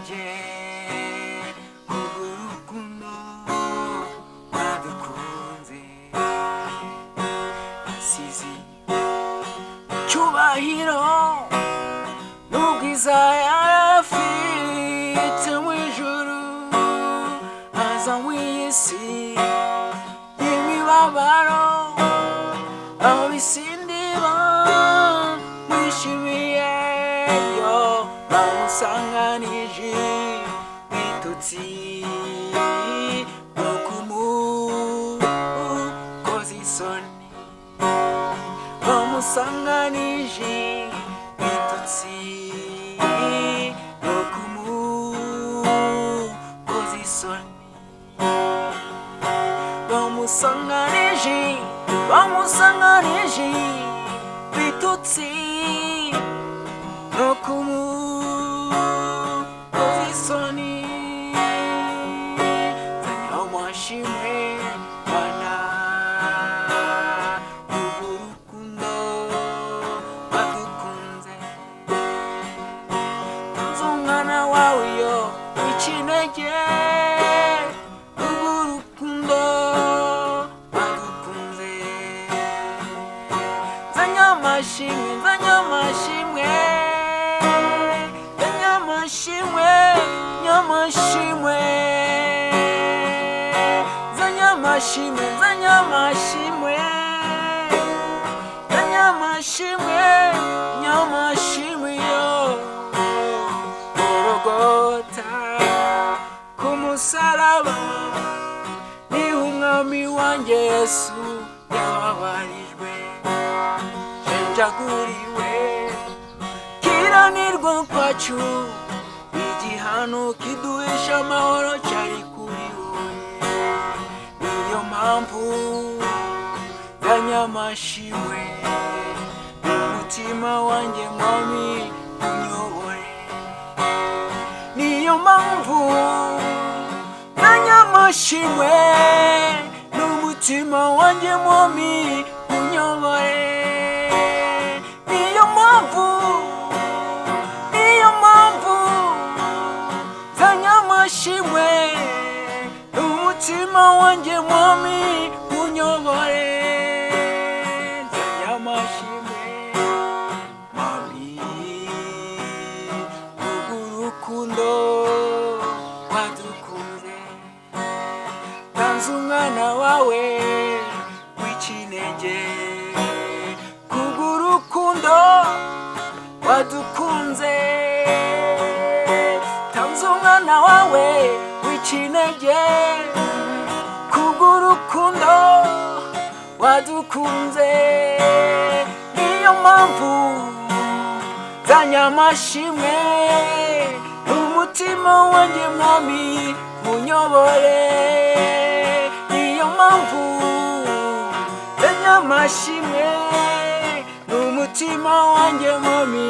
kinege urukundo badukunze asizi cyubahiro n'ubwiza yafite mu ijuru aza mu isi y'imibabaro abisindiba mwishimiye yo bamusanganije bitutsi no kumukoza isoni bamusanganije bitutsi no kumukoza isoni bamusanganije bitutsi no kumukoza isoni zanyamashimwe bana urukundo badukunze umwana wawe yo ikinege urukundo badukunze zanyamashimwe yo Golgotha kumusaraba ni umwami wanjye Yesu yababarijwe jenjaguriwe kiranirwa kwacu igihano kiduhisha amahoro cyari kuri wowe niyo mpamvu zanyamashimwe umutima wanjye mwami unyobore niyo mpamvu zanyamashimwe n'umutima wanjye mwami unyobore niyo mpamvu zanyamashimwe n'umutima wanjye mwami unyobore zanyamashimwe mwami urukundo wadukunze tanze umwana wawe w'ikinege kubw'urukundo wadukunze tanze umwana wawe w'ikinege kubw'urukundo wadukunze niyo mpamvu zanyamashimwe umutima wanjye mwami unyobore niyo mpamvu zanyamashimwe n'umutima wanjye mwami